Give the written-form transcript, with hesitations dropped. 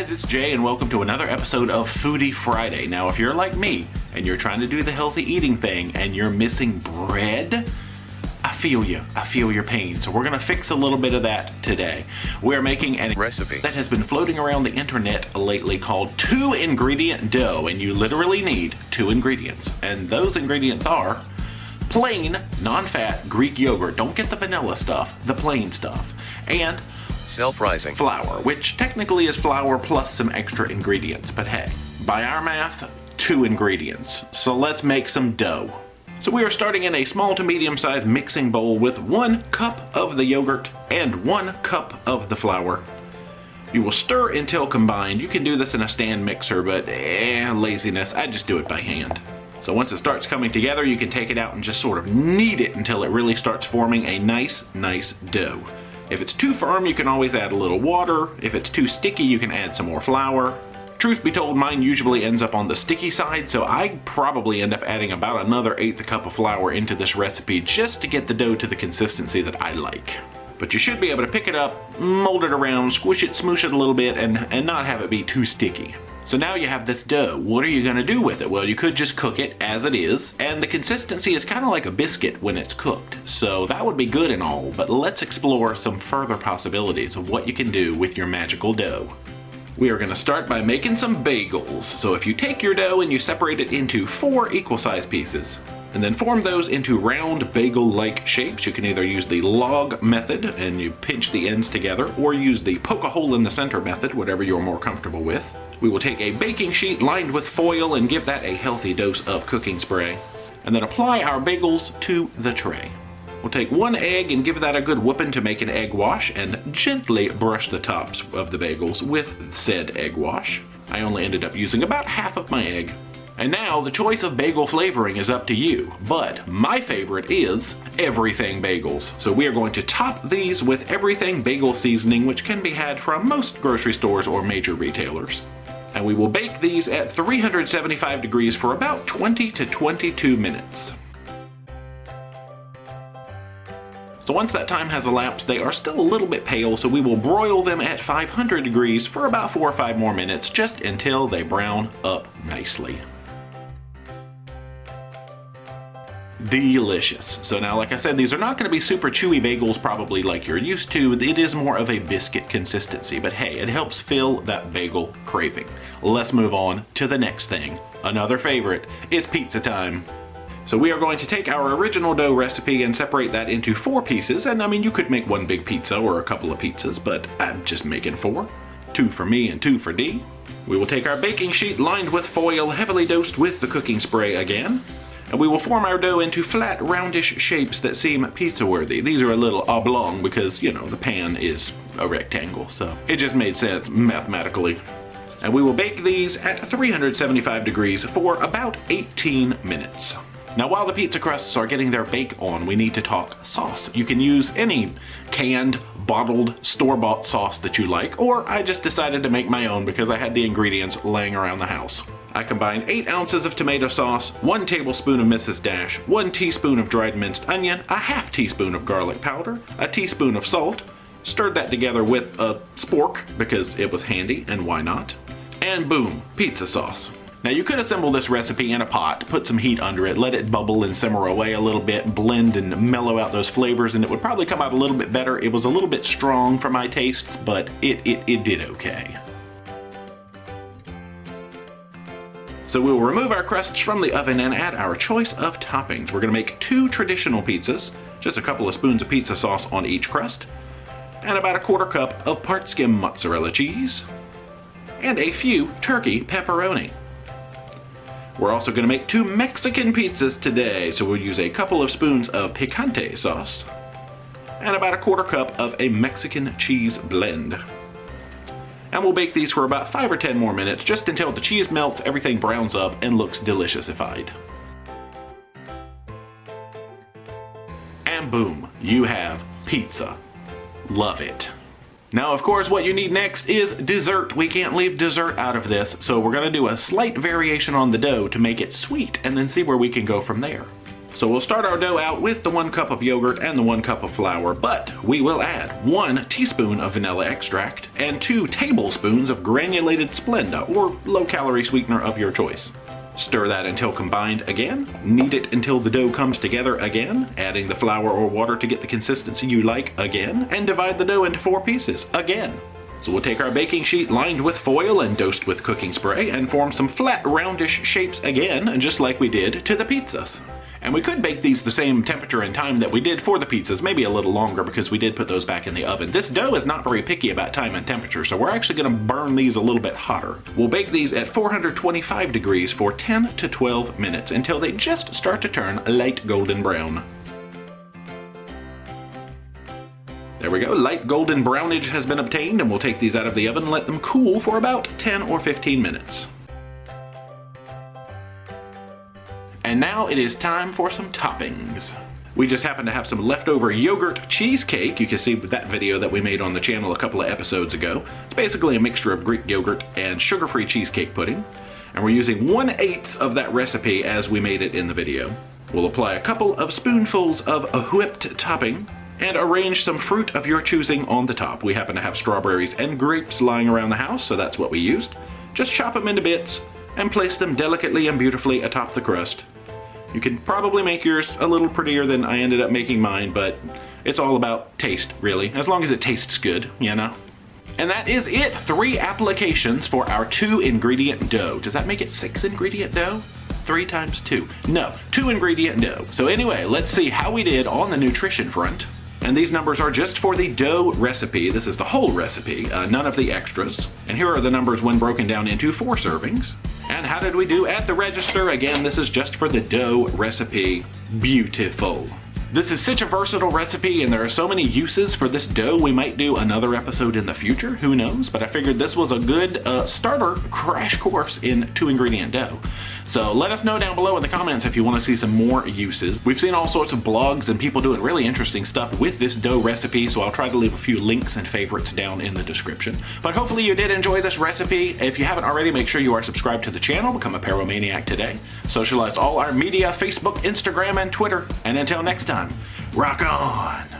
guys, it's Jay and welcome to another episode of Foodie Friday. Now, if you're like me and you're trying to do the healthy eating thing and you're missing bread, I feel you. I feel your pain. So we're gonna fix a little bit of that today. We're making a recipe that has been floating around the internet lately called 2-ingredient dough, and you literally need 2 ingredients. And those ingredients are plain, non-fat Greek yogurt. Don't get the vanilla stuff, the plain stuff. And self-rising flour, which technically is flour plus some extra ingredients, but hey, by our math, 2 ingredients. So let's make some dough. So we are starting in a small to medium-sized mixing bowl with 1 cup of the yogurt and 1 cup of the flour. You will stir until combined. You can do this in a stand mixer, but laziness, I just do it by hand. So once it starts coming together, you can take it out and just sort of knead it until it really starts forming a nice dough. If it's too firm, you can always add a little water. If it's too sticky, you can add some more flour. Truth be told, mine usually ends up on the sticky side, so I probably end up adding about another 1/8 cup of flour into this recipe just to get the dough to the consistency that I like. But you should be able to pick it up, mold it around, squish it, smoosh it a little bit, and not have it be too sticky. So now you have this dough. What are you gonna do with it? Well, you could just cook it as it is, and the consistency is kind of like a biscuit when it's cooked. So that would be good and all, but let's explore some further possibilities of what you can do with your magical dough. We are gonna start by making some bagels. So if you take your dough and you separate it into 4 equal-sized pieces, and then form those into round bagel-like shapes. You can either use the log method and you pinch the ends together, or use the poke a hole in the center method, whatever you're more comfortable with. We will take a baking sheet lined with foil and give that a healthy dose of cooking spray, and then apply our bagels to the tray. We'll take 1 egg and give that a good whooping to make an egg wash, and gently brush the tops of the bagels with said egg wash. I only ended up using about half of my egg. And now the choice of bagel flavoring is up to you, but my favorite is everything bagels. So we are going to top these with everything bagel seasoning, which can be had from most grocery stores or major retailers. And we will bake these at 375 degrees for about 20 to 22 minutes. So once that time has elapsed, they are still a little bit pale, so we will broil them at 500 degrees for about 4 or 5 more minutes, just until they brown up nicely. Delicious. So now, like I said, these are not going to be super chewy bagels probably like you're used to. It is more of a biscuit consistency, but hey, it helps fill that bagel craving. Let's move on to the next thing. Another favorite is pizza time. So we are going to take our original dough recipe and separate that into 4 pieces, and I mean, you could make 1 big pizza or a couple of pizzas, but I'm just making 4. 2 for me and 2 for Dee. We will take our baking sheet lined with foil, heavily dosed with the cooking spray again, and we will form our dough into flat, roundish shapes that seem pizza-worthy. These are a little oblong because, you know, the pan is a rectangle, so it just made sense mathematically. And we will bake these at 375 degrees for about 18 minutes. Now, while the pizza crusts are getting their bake on, we need to talk sauce. You can use any canned, bottled, store-bought sauce that you like, or I just decided to make my own because I had the ingredients laying around the house. I combined 8 ounces of tomato sauce, 1 tablespoon of Mrs. Dash, 1 teaspoon of dried minced onion, a ½ teaspoon of garlic powder, a teaspoon of salt, stirred that together with a spork because it was handy and why not, and boom, pizza sauce. Now you could assemble this recipe in a pot, put some heat under it, let it bubble and simmer away a little bit, blend and mellow out those flavors, and it would probably come out a little bit better. It was a little bit strong for my tastes, but it did okay. So we will remove our crusts from the oven and add our choice of toppings. We're gonna make 2 traditional pizzas, just a couple of spoons of pizza sauce on each crust, and about a 1/4 cup of part skim mozzarella cheese, and a few turkey pepperoni. We're also gonna make 2 Mexican pizzas today, so we'll use a couple of spoons of picante sauce, and about a 1/4 cup of a Mexican cheese blend. And we'll bake these for about 5 or 10 more minutes, just until the cheese melts, everything browns up, and looks deliciousified. And boom, you have pizza. Love it. Now, of course, what you need next is dessert. We can't leave dessert out of this, so we're gonna do a slight variation on the dough to make it sweet, and then see where we can go from there. So we'll start our dough out with the 1 cup of yogurt and the 1 cup of flour, but we will add 1 teaspoon of vanilla extract and 2 tablespoons of granulated Splenda or low-calorie sweetener of your choice. Stir that until combined again, knead it until the dough comes together again, adding the flour or water to get the consistency you like again, and divide the dough into 4 pieces again. So we'll take our baking sheet lined with foil and dosed with cooking spray and form some flat roundish shapes again, just like we did to the pizzas. And we could bake these the same temperature and time that we did for the pizzas, maybe a little longer because we did put those back in the oven. This dough is not very picky about time and temperature, so we're actually going to burn these a little bit hotter. We'll bake these at 425 degrees for 10 to 12 minutes until they just start to turn light golden brown. There we go, light golden brownage has been obtained, and we'll take these out of the oven and let them cool for about 10 or 15 minutes. And now it is time for some toppings. We just happen to have some leftover yogurt cheesecake. You can see that video that we made on the channel a couple of episodes ago. It's basically a mixture of Greek yogurt and sugar-free cheesecake pudding. And we're using 1/8 of that recipe as we made it in the video. We'll apply a couple of spoonfuls of a whipped topping and arrange some fruit of your choosing on the top. We happen to have strawberries and grapes lying around the house, so that's what we used. Just chop them into bits and place them delicately and beautifully atop the crust. You can probably make yours a little prettier than I ended up making mine, but it's all about taste, really, as long as it tastes good, you know? And that is it, 3 applications for our 2-ingredient dough. Does that make it 6-ingredient dough? 3 times 2. No, 2-ingredient dough. So anyway, let's see how we did on the nutrition front. And these numbers are just for the dough recipe. This is the whole recipe, none of the extras. And here are the numbers when broken down into 4 servings. And how did we do at the register? Again, this is just for the dough recipe. Beautiful. This is such a versatile recipe, and there are so many uses for this dough. We might do another episode in the future, who knows? But I figured this was a good starter crash course in 2-ingredient dough. So let us know down below in the comments if you want to see some more uses. We've seen all sorts of blogs and people doing really interesting stuff with this dough recipe, so I'll try to leave a few links and favorites down in the description. But hopefully you did enjoy this recipe. If you haven't already, make sure you are subscribed to the channel. Become a Paromaniac today. Socialize all our media, Facebook, Instagram, and Twitter. And until next time, rock on!